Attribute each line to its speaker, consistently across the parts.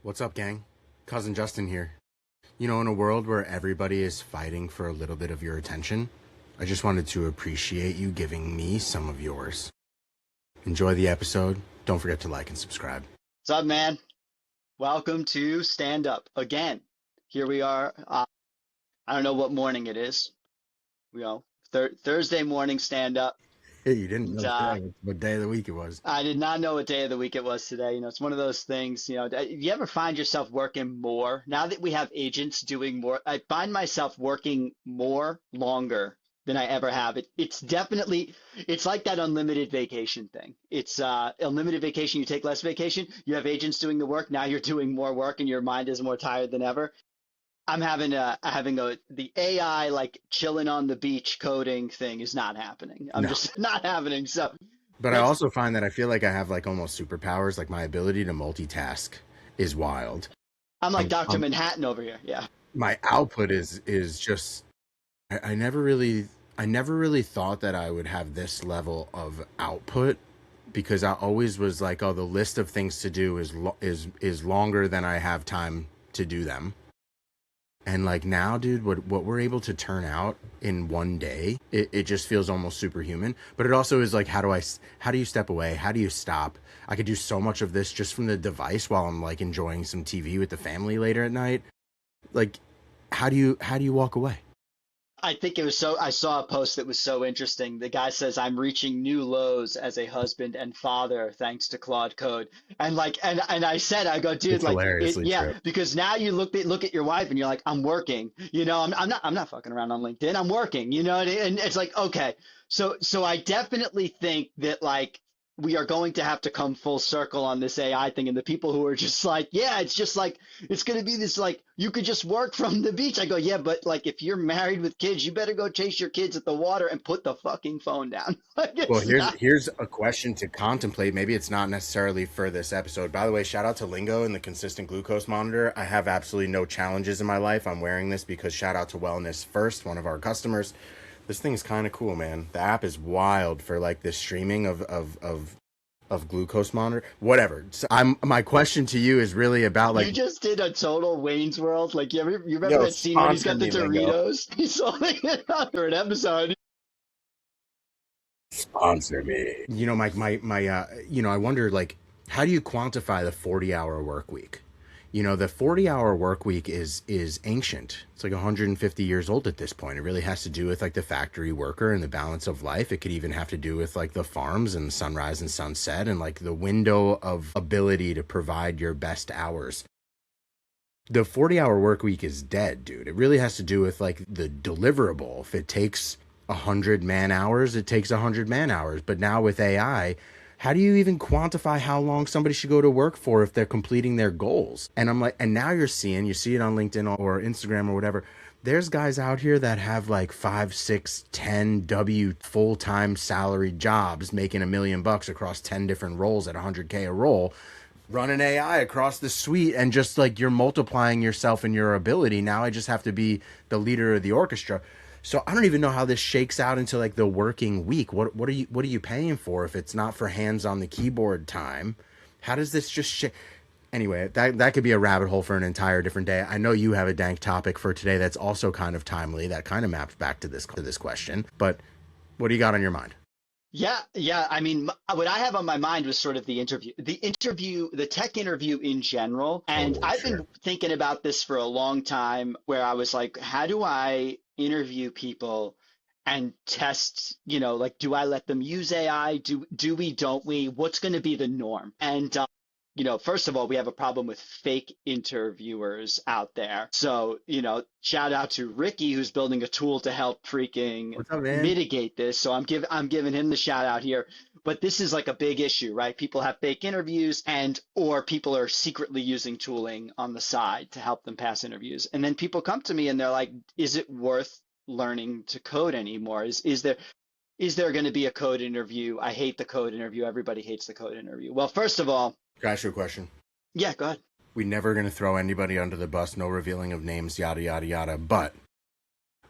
Speaker 1: What's up, gang? Cousin Justin here. You know, in a world where everybody is fighting for a little bit of your attention, I just wanted to appreciate you giving me some of yours. Enjoy the episode. Don't forget to like and subscribe.
Speaker 2: What's up, man? Welcome to Stand Up again. Here we are. I don't know what morning it is. Thursday morning stand up.
Speaker 1: Hey, you didn't
Speaker 2: And,
Speaker 1: know today what day of the week it was.
Speaker 2: I did not know what day of the week it was today. It's one of those things. You ever find yourself working more now that we have agents doing more? I find myself working more longer than I ever have. It's like that unlimited vacation thing. It's unlimited vacation. You take less vacation. You have agents doing the work. Now you're doing more work, and your mind is more tired than ever. I'm the AI like chilling on the beach coding thing is not happening. I'm
Speaker 1: No.
Speaker 2: just not happening. So,
Speaker 1: But I also find that I feel like I have like almost superpowers. Like my ability to multitask is wild.
Speaker 2: I'm like Dr. Manhattan over here. Yeah.
Speaker 1: My output is just I never really thought that I would have this level of output because I always was like, oh, the list of things to do is longer than I have time to do them. And like now, dude, what we're able to turn out in one day, it just feels almost superhuman. But it also is like, how do you step away? How do you stop? I could do so much of this just from the device while I'm like enjoying some TV with the family later at night. Like, how do you walk away?
Speaker 2: I think I saw a post that was so interesting. The guy says, I'm reaching new lows as a husband and father thanks to Claude Code. And I go, dude,
Speaker 1: It's
Speaker 2: like,
Speaker 1: hilariously true.
Speaker 2: because now you look at your wife and you're like, I'm working, I'm not fucking around on LinkedIn. I'm working, and it's like, okay. So I definitely think that like, we are going to have to come full circle on this AI thing. And the people who are just like, yeah, it's just like, it's going to be this, like, you could just work from the beach. I go, yeah, but like, if you're married with kids, you better go chase your kids at the water and put the fucking phone down.
Speaker 1: Well, here's a question to contemplate. Maybe it's not necessarily for this episode. By the way, shout out to Lingo and the consistent glucose monitor. I have absolutely no challenges in my life. I'm wearing this because shout out to Wellness First, one of our customers. This thing's kind of cool, man. The app is wild for like this streaming of glucose monitor, whatever. So my question to you is really about like,
Speaker 2: you just did a total Wayne's World. Like, you remember that scene when he's got the Doritos? He's holding it up for an episode.
Speaker 1: Sponsor me. I wonder, like, how do you quantify the 40-hour work week? The 40-hour work week is ancient. It's like 150 years old at this point. It really has to do with like the factory worker and the balance of life. It could even have to do with like the farms and sunrise and sunset and like the window of ability to provide your best hours. The 40-hour work week is dead, dude. It really has to do with like the deliverable. If it takes 100 man hours, it takes 100 man hours. But now with AI, how do you even quantify how long somebody should go to work for if they're completing their goals? And I'm like, and now you see it on LinkedIn or Instagram or whatever. There's guys out here that have like 5, 6, 10 W full-time salaried jobs making $1 million across 10 different roles at 100K a role, running AI across the suite, and just like you're multiplying yourself and your ability. Now I just have to be the leader of the orchestra. So I don't even know how this shakes out into like the working week. What are you paying for if it's not for hands on the keyboard time? How does this just Anyway, that could be a rabbit hole for an entire different day. I know you have a dank topic for today that's also kind of timely, that kind of maps back to this question. But what do you got on your mind?
Speaker 2: Yeah. I mean, what I have on my mind was sort of the tech interview in general. And I've been thinking about this for a long time, where I was like, how do I interview people and test, like, do I let them use AI? Don't we? What's going to be the norm? And first of all, we have a problem with fake interviewers out there. So, shout out to Ricky, who's building a tool to help freaking mitigate this. So I'm giving him the shout out here. But this is like a big issue, right? People have fake interviews or people are secretly using tooling on the side to help them pass interviews. And then people come to me and they're like, is it worth learning to code anymore? Is there going to be a code interview? I hate the code interview. Everybody hates the code interview. Well, first of all,
Speaker 1: can I ask you a question?
Speaker 2: Yeah, go ahead.
Speaker 1: We're never going to throw anybody under the bus, no revealing of names, yada, yada, yada. But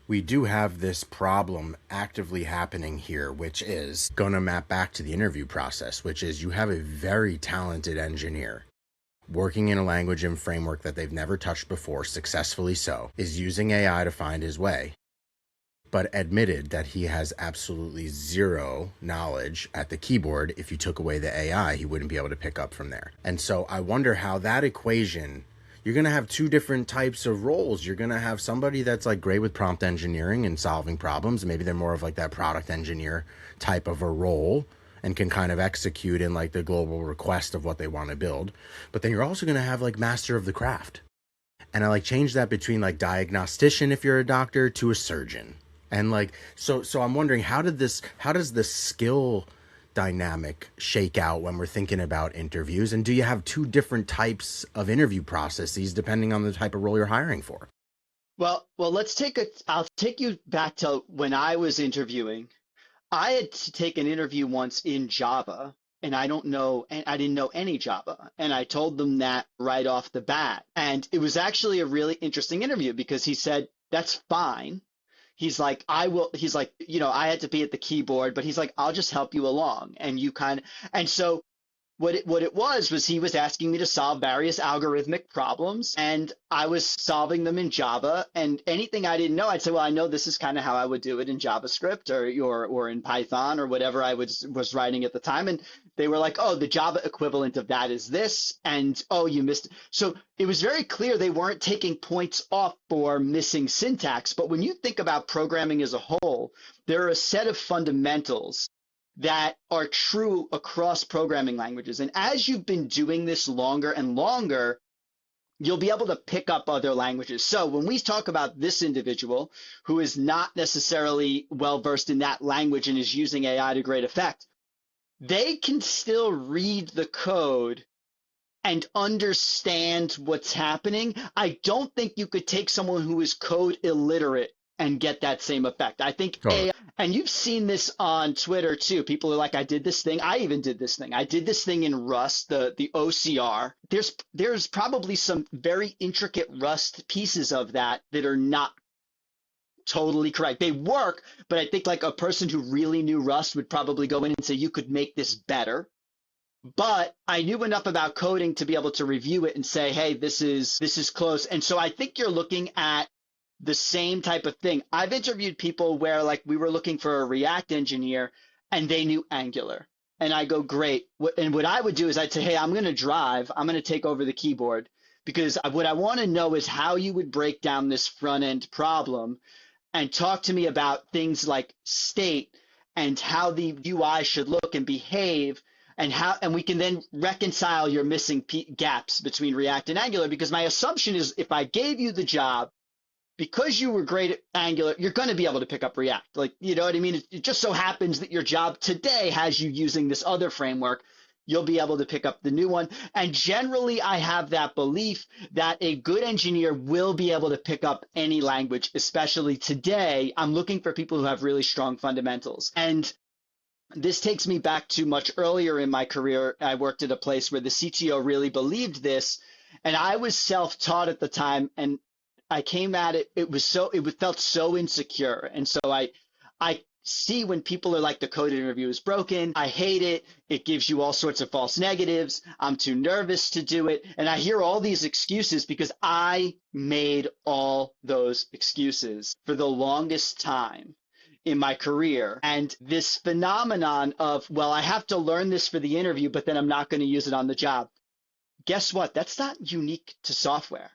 Speaker 1: we do have this problem actively happening here, which is going to map back to the interview process, which is you have a very talented engineer working in a language and framework that they've never touched before, successfully so, is using AI to find his way, but admitted that he has absolutely zero knowledge at the keyboard. If you took away the AI, he wouldn't be able to pick up from there. And so I wonder how that equation, you're going to have two different types of roles. You're going to have somebody that's like great with prompt engineering and solving problems. Maybe they're more of like that product engineer type of a role and can kind of execute in like the global request of what they want to build. But then you're also going to have like master of the craft. And I like change that between like diagnostician if you're a doctor to a surgeon. And like so I'm wondering how does the skill dynamic shake out when we're thinking about interviews, and do you have two different types of interview processes depending on the type of role you're hiring for?
Speaker 2: Well, I'll take you back to when I was interviewing. I had to take an interview once in Java, and I didn't know any Java. And I told them that right off the bat. And it was actually a really interesting interview because he said, that's fine. He's like, I had to be at the keyboard, but he's like, I'll just help you along. And so what it was he was asking me to solve various algorithmic problems, and I was solving them in Java. And anything I didn't know, I'd say, well, I know this is kind of how I would do it in JavaScript or in Python or whatever I was writing at the time. And they were like, oh, the Java equivalent of that is this, and oh, you missed it. So it was very clear they weren't taking points off for missing syntax. But when you think about programming as a whole, there are a set of fundamentals that are true across programming languages. And as you've been doing this longer and longer, you'll be able to pick up other languages. So when we talk about this individual who is not necessarily well versed in that language and is using AI to great effect, they can still read the code and understand what's happening. I don't think you could take someone who is code illiterate and get that same effect. I think
Speaker 1: Totally.
Speaker 2: AI, and you've seen this on Twitter too. People are like, I did this thing. I even did this thing. I did this thing in Rust, the OCR. There's probably some very intricate Rust pieces of that are not totally correct. They work, but I think like a person who really knew Rust would probably go in and say, you could make this better. But I knew enough about coding to be able to review it and say, hey, this is close. And so I think you're looking at the same type of thing. I've interviewed people where like we were looking for a React engineer and they knew Angular. And I go, great. And what I would do is I'd say, hey, I'm going to drive. I'm going to take over the keyboard because what I want to know is how you would break down this front end problem and talk to me about things like state and how the UI should look and behave, and we can then reconcile your missing gaps between React and Angular. Because my assumption is if I gave you the job, because you were great at Angular, you're going to be able to pick up React. Like, you know what I mean? It just so happens that your job today has you using this other framework. You'll be able to pick up the new one. And generally, I have that belief that a good engineer will be able to pick up any language, especially today. I'm looking for people who have really strong fundamentals. And this takes me back to much earlier in my career. I worked at a place where the CTO really believed this, and I was self-taught at the time, and I came at it. It felt so insecure. And so I see when people are like, the code interview is broken. I hate it. It gives you all sorts of false negatives. I'm too nervous to do it. And I hear all these excuses because I made all those excuses for the longest time in my career. And this phenomenon of, well, I have to learn this for the interview, but then I'm not going to use it on the job. Guess what? That's not unique to software.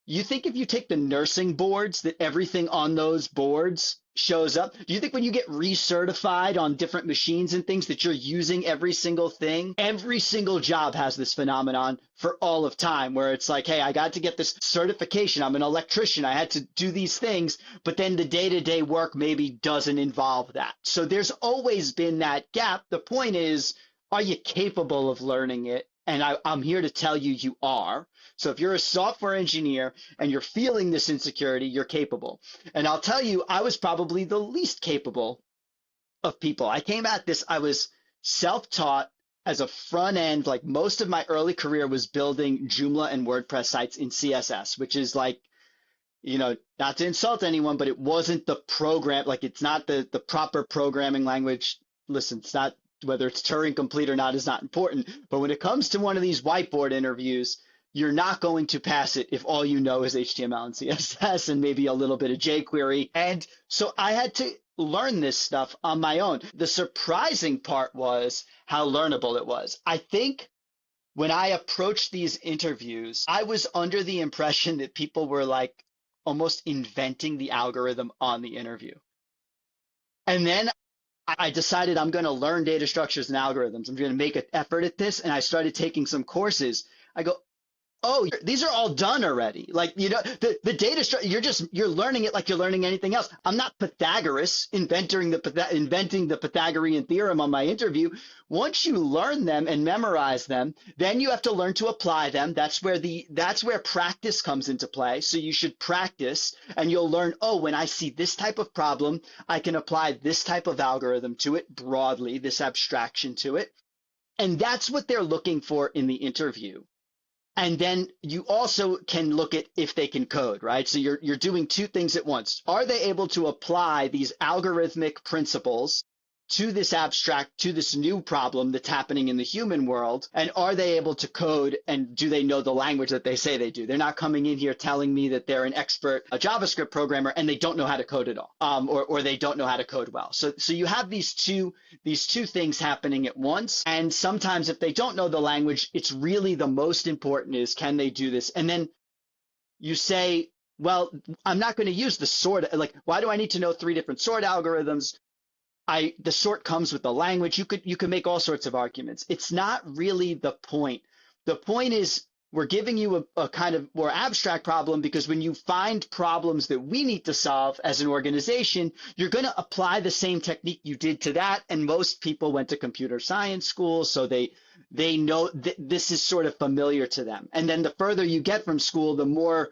Speaker 2: You think if you take the nursing boards that everything on those boards shows up? Do you think when you get recertified on different machines and things that you're using every single thing? Every single job has this phenomenon for all of time where it's like, hey, I got to get this certification. I'm an electrician. I had to do these things, but then the day-to-day work maybe doesn't involve that. So there's always been that gap. The point is, are you capable of learning it? And I'm here to tell you, you are. So if you're a software engineer and you're feeling this insecurity, you're capable. And I'll tell you, I was probably the least capable of people. I came at this, I was self-taught as a front end. Like most of my early career was building Joomla and WordPress sites in CSS, which is like, not to insult anyone, but it wasn't the program, like it's not the proper programming language. Listen, it's not, whether it's Turing complete or not is not important. But when it comes to one of these whiteboard interviews, you're not going to pass it if all you know is HTML and CSS and maybe a little bit of jQuery. And so I had to learn this stuff on my own. The surprising part was how learnable it was. I think when I approached these interviews, I was under the impression that people were like almost inventing the algorithm on the interview. And then I decided I'm going to learn data structures and algorithms. I'm going to make an effort at this. And I started taking some courses. I go, oh, these are all done already. Like, the data structure, you're learning it like you're learning anything else. I'm not Pythagoras inventing the Pythagorean theorem on my interview. Once you learn them and memorize them, then you have to learn to apply them. That's where practice comes into play. So you should practice and you'll learn, oh, when I see this type of problem, I can apply this type of algorithm to it broadly, this abstraction to it. And that's what they're looking for in the interview. And then you also can look at if they can code, right? So you're doing two things at once. Are they able to apply these algorithmic principles to this new problem that's happening in the human world? And are they able to code, and do they know the language that they say they do? They're not coming in here telling me that they're an expert, a JavaScript programmer, and they don't know how to code at all, or they don't know how to code well. So you have these two things happening at once. And sometimes if they don't know the language, it's really the most important is, can they do this? And then you say, well, I'm not going to use the sort, like, why do I need to know 3 different sort algorithms? The sort comes with the language. You could make all sorts of arguments. It's not really the point. The point is we're giving you a kind of more abstract problem, because when you find problems that we need to solve as an organization, you're going to apply the same technique you did to that. And most people went to computer science school, so they know this is sort of familiar to them. And then the further you get from school, the more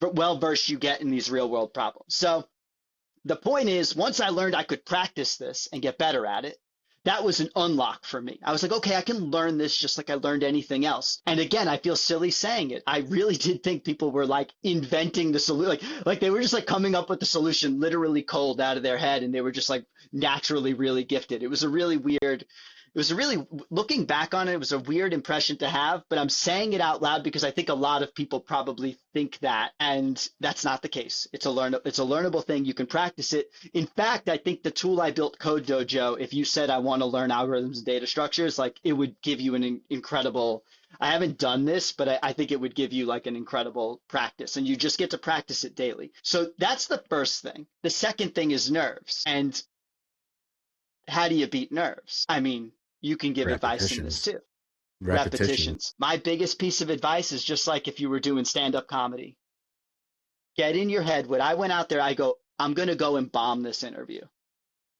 Speaker 2: well-versed you get in these real-world problems. So the point is, once I learned I could practice this and get better at it, that was an unlock for me. I was like, okay, I can learn this just like I learned anything else. And again, I feel silly saying it. I really did think people were like inventing the solution, like they were just like coming up with the solution literally cold out of their head, and they were just like naturally really gifted. It was a really weird. Looking back on it, it was a weird impression to have, but I'm saying it out loud because I think a lot of people probably think that, and that's not the case. It's a learnable thing. You can practice it. In fact, I think the tool I built, Code Dojo, if you said I want to learn algorithms and data structures, like it would give you an incredible, I haven't done this, but I think it would give you like an incredible practice, and you just get to practice it daily. So that's the first thing. The second thing is nerves. And how do you beat nerves? I mean, you can give advice in this too. Repetitions. My biggest piece of advice is just like if you were doing stand-up comedy. Get in your head. When I went out there, I go, I'm going to go and bomb this interview.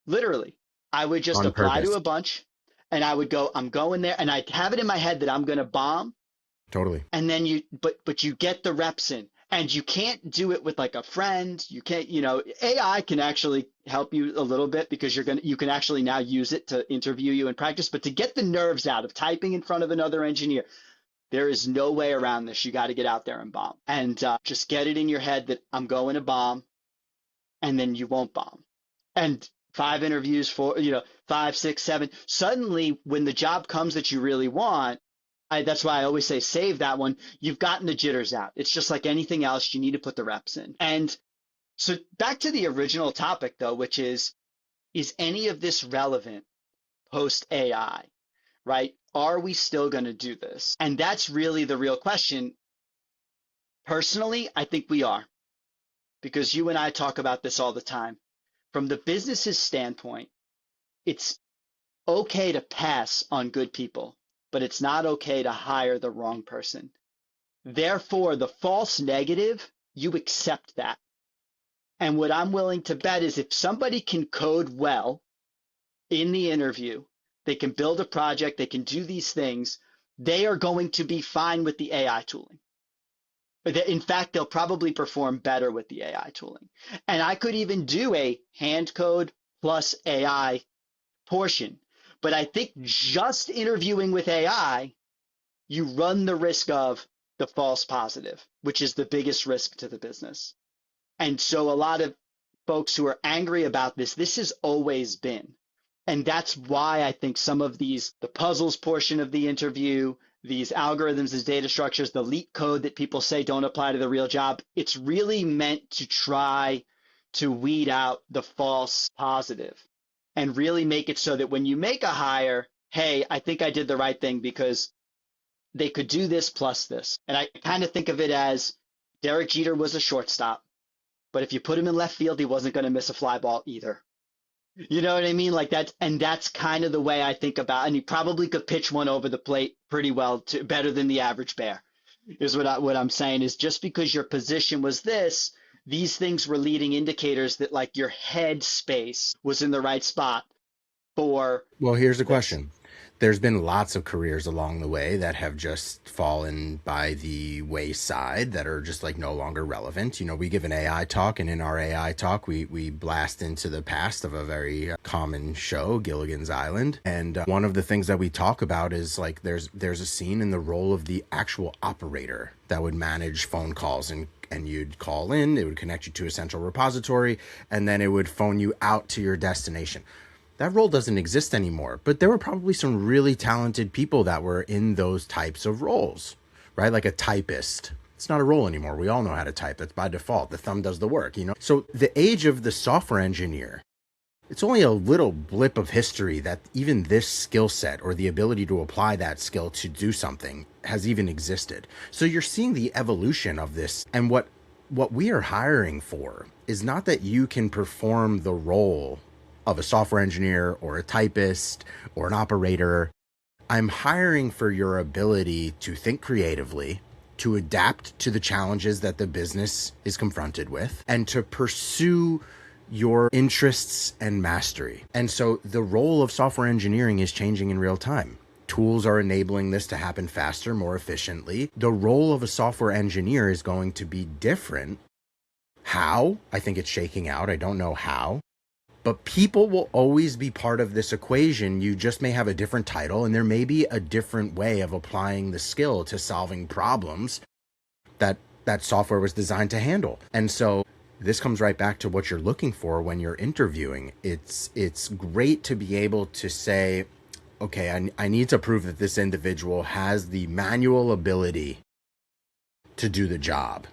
Speaker 2: Literally. I would just apply to a bunch, and I would go, I'm going there, and I'd have it in my head that I'm going to bomb.
Speaker 1: Totally.
Speaker 2: And then but you get the reps in. And you can't do it with like a friend. You can't, AI can actually help you a little bit because you can actually now use it to interview you and practice. But to get the nerves out of typing in front of another engineer, there is no way around this. You got to get out there and bomb, and just get it in your head that I'm going to bomb, and then you won't bomb. And 5 interviews, 5, 6, 7. Suddenly, when the job comes that you really want, that's why I always say save that one. You've gotten the jitters out. It's just like anything else. You need to put the reps in. And so back to the original topic, though, which is any of this relevant post AI, right? Are we still going to do this? And that's really the real question. Personally, I think we are, because you and I talk about this all the time. From the business's standpoint, it's okay to pass on good people, but it's not okay to hire the wrong person. Therefore, the false negative, you accept that. And what I'm willing to bet is if somebody can code well in the interview, they can build a project, they can do these things, they are going to be fine with the AI tooling. In fact, they'll probably perform better with the AI tooling. And I could even do a hand code plus AI portion. But I think just interviewing with AI, you run the risk of the false positive, which is the biggest risk to the business. And so a lot of folks who are angry about this has always been. And that's why I think some of the puzzles portion of the interview, these algorithms, these data structures, the leak code that people say don't apply to the real job. It's really meant to try to weed out the false positive and really make it so that when you make a hire, hey, I think I did the right thing because they could do this plus this. And I kind of think of it as Derek Jeter was a shortstop, but if you put him in left field, he wasn't going to miss a fly ball either. You know what I mean? Like that's kind of the way I think about, and he probably could pitch one over the plate pretty well, to better than the average bear. Is what I'm saying is just because your position was this, these things were leading indicators that like your head space was in the right spot for
Speaker 1: Well, here's the
Speaker 2: this.
Speaker 1: question. There's been lots of careers along the way that have just fallen by the wayside that are just like no longer relevant. You know, we give an AI talk, and in our AI talk, we blast into the past of a very common show, Gilligan's Island. And one of the things that we talk about is like there's a scene in the role of the actual operator that would manage phone calls, and you'd call in, it would connect you to a central repository, and then it would phone you out to your destination. That role doesn't exist anymore, but there were probably some really talented people that were in those types of roles, right? Like a typist. It's not a role anymore. We all know how to type. It's by default. The thumb does the work, you know? So the age of the software engineer, it's only a little blip of history that even this skill set or the ability to apply that skill to do something has even existed. So you're seeing the evolution of this. And what we are hiring for is not that you can perform the role of a software engineer or a typist or an operator. I'm hiring for your ability to think creatively, to adapt to the challenges that the business is confronted with, and to pursue your interests and mastery. And so the role of software engineering is changing in real time. Tools are enabling this to happen faster, more efficiently. The role of a software engineer is going to be different. How? I think it's shaking out. I don't know how. But people will always be part of this equation. You just may have a different title, and there may be a different way of applying the skill to solving problems that that software was designed to handle. And so this comes right back to what you're looking for when you're interviewing. It's great to be able to say, okay, I need to prove that this individual has the manual ability to do the job.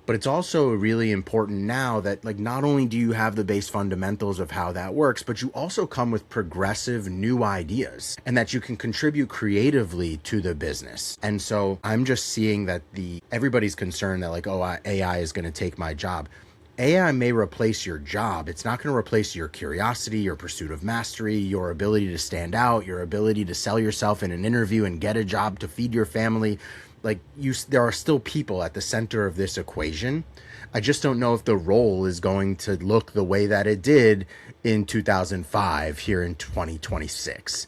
Speaker 1: But it's also really important now that like not only do you have the base fundamentals of how that works, but you also come with progressive new ideas and that you can contribute creatively to the business. And so I'm just seeing that everybody's concerned that like, oh, AI is going to take my job. AI may replace your job. It's not going to replace your curiosity, your pursuit of mastery, your ability to stand out, your ability to sell yourself in an interview and get a job to feed your family. Like there are still people at the center of this equation. I just don't know if the role is going to look the way that it did in 2005 here in 2026.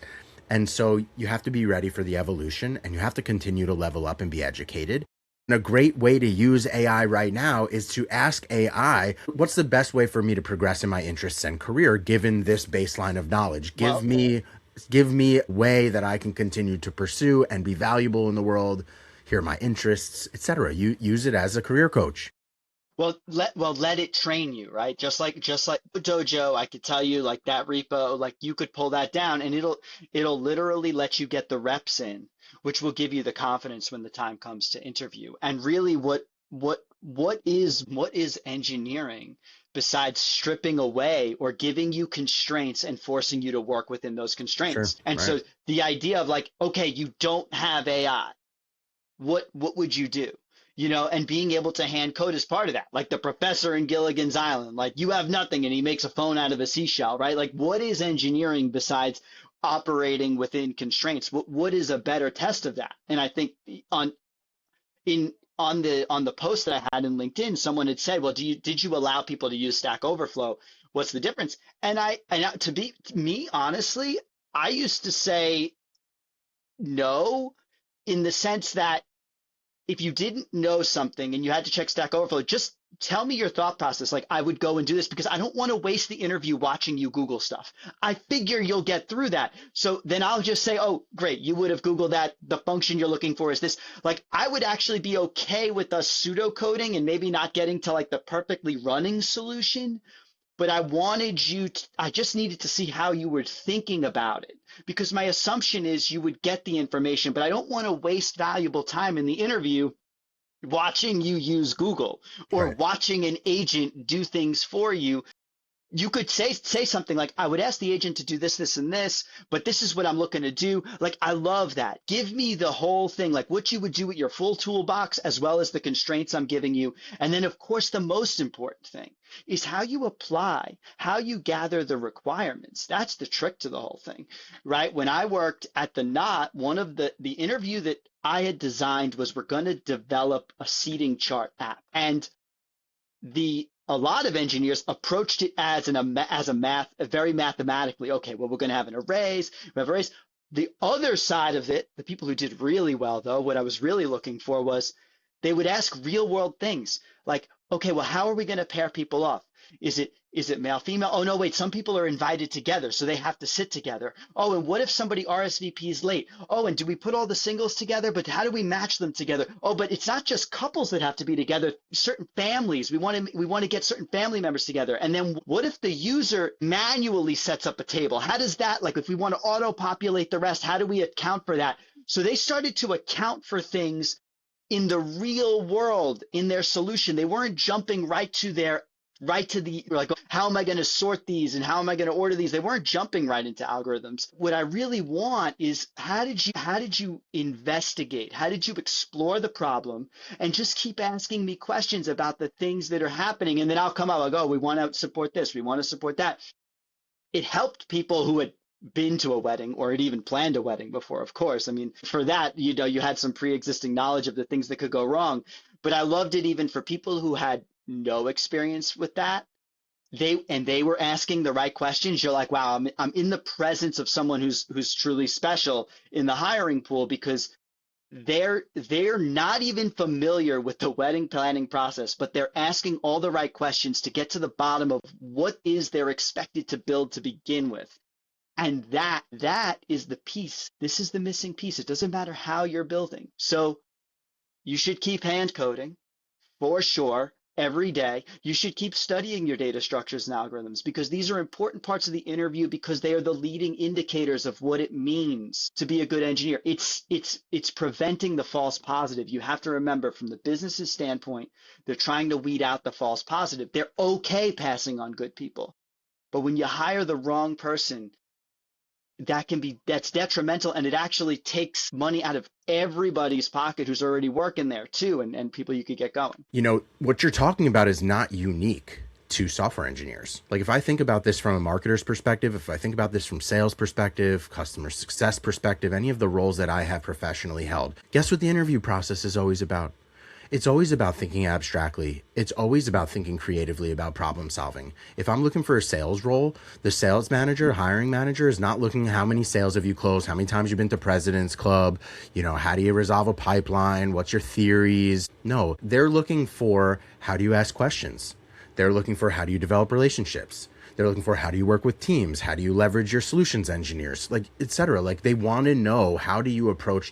Speaker 1: And so you have to be ready for the evolution, and you have to continue to level up and be educated. And a great way to use AI right now is to ask AI, what's the best way for me to progress in my interests and career given this baseline of knowledge? Give me a way that I can continue to pursue and be valuable in the world. Here are my interests, etc. You use it as a career coach.
Speaker 2: Well, let it train you, right? Just like Dojo, I could tell you like that repo, like you could pull that down and it'll literally let you get the reps in, which will give you the confidence when the time comes to interview. And really what is engineering besides stripping away or giving you constraints and forcing you to work within those
Speaker 1: Sure.
Speaker 2: constraints? And
Speaker 1: Right.
Speaker 2: so the idea of like, okay, you don't have AI, what would you do? You know, and being able to hand code is part of that. Like the professor in Gilligan's Island, like you have nothing and he makes a phone out of a seashell, right? Like what is engineering besides operating within constraints? What is a better test of that? And I think in on the post that I had in LinkedIn, someone had said, "Well, did you allow people to use Stack Overflow? What's the difference?" To be me honestly, I used to say no, in the sense that if you didn't know something and you had to check Stack Overflow, just tell me your thought process. Like, I would go and do this because I don't want to waste the interview watching you Google stuff. I figure you'll get through that. So then I'll just say, oh, great, you would have Googled that. The function you're looking for is this. Like, I would actually be okay with us pseudocoding and maybe not getting to like the perfectly running solution, but I just needed to see how you were thinking about it because my assumption is you would get the information, but I don't want to waste valuable time in the interview watching you use Google or
Speaker 1: Right.
Speaker 2: watching an agent do things for you. You could say something like, I would ask the agent to do this, this, and this, but this is what I'm looking to do. Like, I love that. Give me the whole thing, like what you would do with your full toolbox, as well as the constraints I'm giving you. And then, of course, the most important thing is how you apply, how you gather the requirements. That's the trick to the whole thing, right? When I worked at the Knot, one of the interview that I had designed was we're going to develop a seating chart app. And the a lot of engineers approached it as very mathematically. Okay, well, we're going to have an arrays, we have arrays. The other side of it, the people who did really well, though, what I was really looking for was they would ask real world things like, okay, well, how are we going to pair people off? Is it male, female? Oh, no, wait, some people are invited together, so they have to sit together. Oh, and what if somebody RSVPs late? Oh, and do we put all the singles together? But how do we match them together? Oh, but it's not just couples that have to be together. Certain families, we want to get certain family members together. And then what if the user manually sets up a table? How does that, like if we want to auto populate the rest, how do we account for that? So they started to account for things in the real world in their solution. They weren't jumping right to the like, how am I going to sort these and how am I going to order these? They weren't jumping right into algorithms. What I really want is how did you investigate? How did you explore the problem and just keep asking me questions about the things that are happening? And then I'll come out, I'll go, we want to support this, we want to support that. It helped people who had been to a wedding or had even planned a wedding before, of course. I mean, for that, you had some pre-existing knowledge of the things that could go wrong. But I loved it even for people who had no experience with that. They were asking the right questions. You're like, wow, I'm in the presence of someone who's truly special in the hiring pool because they're not even familiar with the wedding planning process, but they're asking all the right questions to get to the bottom of what is they're expected to build to begin with. And that is the piece. This is the missing piece. It doesn't matter how you're building. So you should keep hand coding for sure every day. You should keep studying your data structures and algorithms because these are important parts of the interview because they are the leading indicators of what it means to be a good engineer. It's preventing the false positive. You have to remember from the business's standpoint, they're trying to weed out the false positive. They're okay passing on good people. But when you hire the wrong person, that's detrimental, and it actually takes money out of everybody's pocket who's already working there too, and people you could get going.
Speaker 1: You know, what you're talking about is not unique to software engineers. Like if I think about this from a marketer's perspective, if I think about this from sales perspective, customer success perspective, any of the roles that I have professionally held, guess what the interview process is always about? It's always about thinking abstractly. It's always about thinking creatively about problem solving. If I'm looking for a sales role, the sales manager, hiring manager is not looking how many sales have you closed, how many times you've been to President's Club, how do you resolve a pipeline, what's your theories? No, they're looking for how do you ask questions? They're looking for how do you develop relationships? They're looking for how do you work with teams? How do you leverage your solutions engineers? Like, et cetera. Like they want to know what's your approach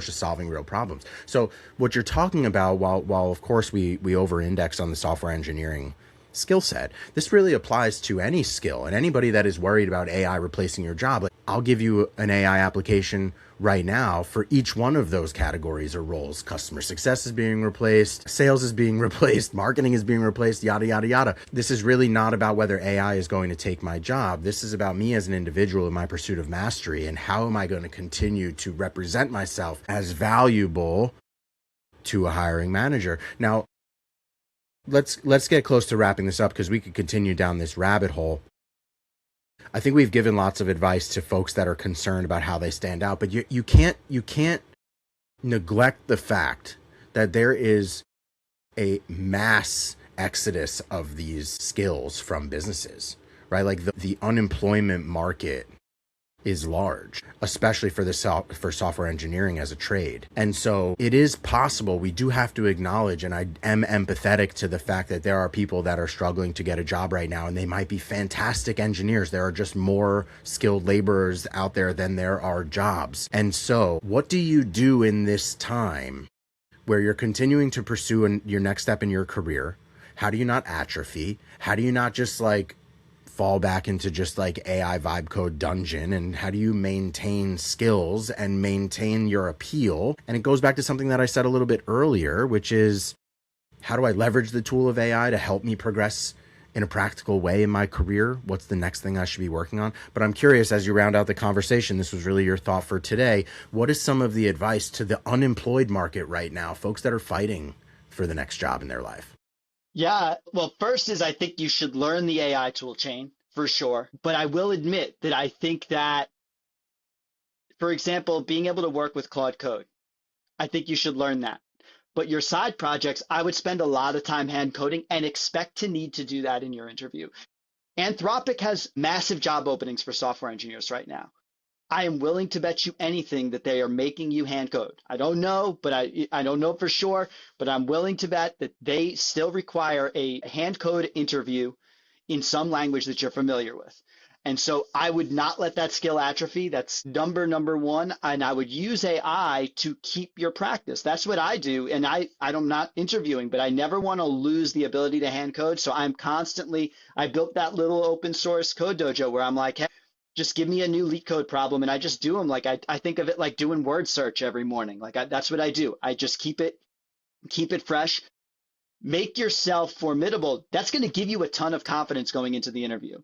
Speaker 1: to solving real problems. So what you're talking about, while of course we over index on the software engineering skill set, this really applies to any skill and anybody that is worried about AI replacing your job. Like, I'll give you an AI application right now for each one of those categories or roles. Customer success is being replaced, sales is being replaced, marketing is being replaced, yada, yada, yada. This is really not about whether AI is going to take my job. This is about me as an individual in my pursuit of mastery and how am I going to continue to represent myself as valuable to a hiring manager. Now, let's get close to wrapping this up because we could continue down this rabbit hole. I think we've given lots of advice to folks that are concerned about how they stand out, but you can't neglect the fact that there is a mass exodus of these skills from businesses, right? Like the unemployment market is large, especially for software engineering as a trade. And so it is possible. We do have to acknowledge, and I am empathetic to the fact that there are people that are struggling to get a job right now, and they might be fantastic engineers. There are just more skilled laborers out there than there are jobs. And so what do you do in this time where you're continuing to pursue your next step in your career? How do you not atrophy? How do you not just like fall back into just like AI vibe code dungeon? And how do you maintain skills and maintain your appeal? And it goes back to something that I said a little bit earlier, which is, how do I leverage the tool of AI to help me progress in a practical way in my career? What's the next thing I should be working on? But I'm curious, as you round out the conversation, this was really your thought for today. What is some of the advice to the unemployed market right now, folks that are fighting for the next job in their life?
Speaker 2: Yeah, well, first is I think you should learn the AI tool chain for sure. But I will admit that I think that, for example, being able to work with Claude Code, I think you should learn that. But your side projects, I would spend a lot of time hand coding and expect to need to do that in your interview. Anthropic has massive job openings for software engineers right now. I am willing to bet you anything that they are making you hand code. I don't know, but I don't know for sure, but I'm willing to bet that they still require a hand code interview in some language that you're familiar with. And so I would not let that skill atrophy. That's number one. And I would use AI to keep your practice. That's what I do. And I'm not interviewing, but I never want to lose the ability to hand code. So I built that little open source code dojo where I'm like, hey, just give me a new leak code problem and I just do them. Like I think of it like doing word search every morning. That's what I do. I just keep it fresh. Make yourself formidable. That's going to give you a ton of confidence going into the interview.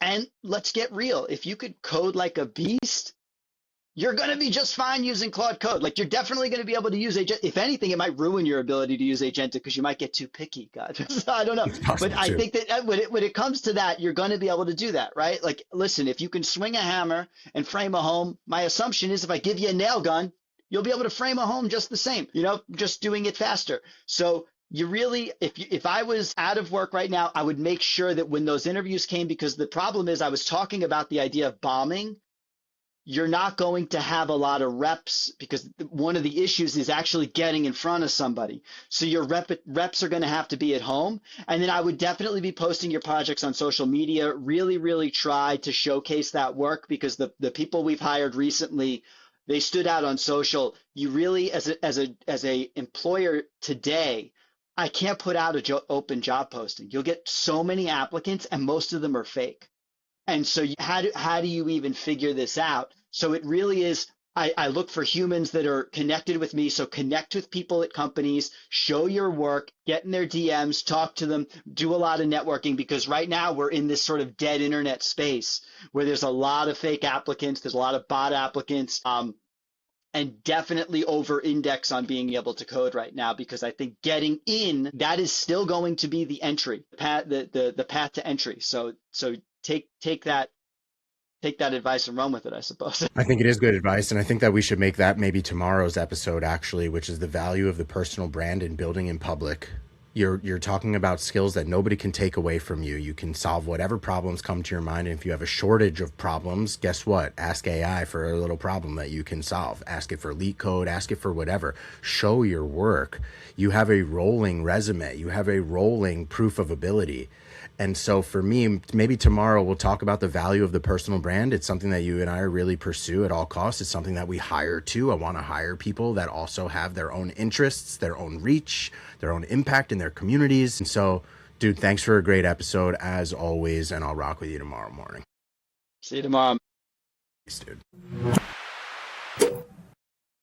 Speaker 2: And let's get real. If you could code like a beast, you're going to be just fine using Claude Code. Like you're definitely going to be able to use Agent. If anything, it might ruin your ability to use Agentic because you might get too picky. God, so I don't know. But I think that when it comes to that, you're going to be able to do that, right? Like, listen, if you can swing a hammer and frame a home, my assumption is if I give you a nail gun, you'll be able to frame a home just the same, just doing it faster. So you really, if I was out of work right now, I would make sure that when those interviews came, because the problem is I was talking about the idea of bombing. You're not going to have a lot of reps because one of the issues is actually getting in front of somebody. So your reps are going to have to be at home. And then I would definitely be posting your projects on social media. Really, really try to showcase that work because the people we've hired recently, they stood out on social. You really, as a employer today, I can't put out a open job posting. You'll get so many applicants and most of them are fake. And so how do you even figure this out? So it really is, I look for humans that are connected with me. So connect with people at companies, show your work, get in their DMs, talk to them, do a lot of networking, because right now we're in this sort of dead internet space where there's a lot of fake applicants. There's a lot of bot applicants. And definitely over index on being able to code right now, because I think getting in, that is still going to be the entry, the path to entry. So take that advice and run with it, I suppose.
Speaker 1: I think it is good advice. And I think that we should make that maybe tomorrow's episode, actually, which is the value of the personal brand and building in public. You're talking about skills that nobody can take away from you. You can solve whatever problems come to your mind. And if you have a shortage of problems, guess what? Ask AI for a little problem that you can solve. Ask it for leak code, ask it for whatever. Show your work. You have a rolling resume. You have a rolling proof of ability. And so for me, maybe tomorrow we'll talk about the value of the personal brand. It's something that you and I really pursue at all costs. It's something that we hire to. I want to hire people that also have their own interests, their own reach, their own impact in their communities. And so, dude, thanks for a great episode as always. And I'll rock with you tomorrow morning.
Speaker 2: See you tomorrow.
Speaker 1: Peace, dude.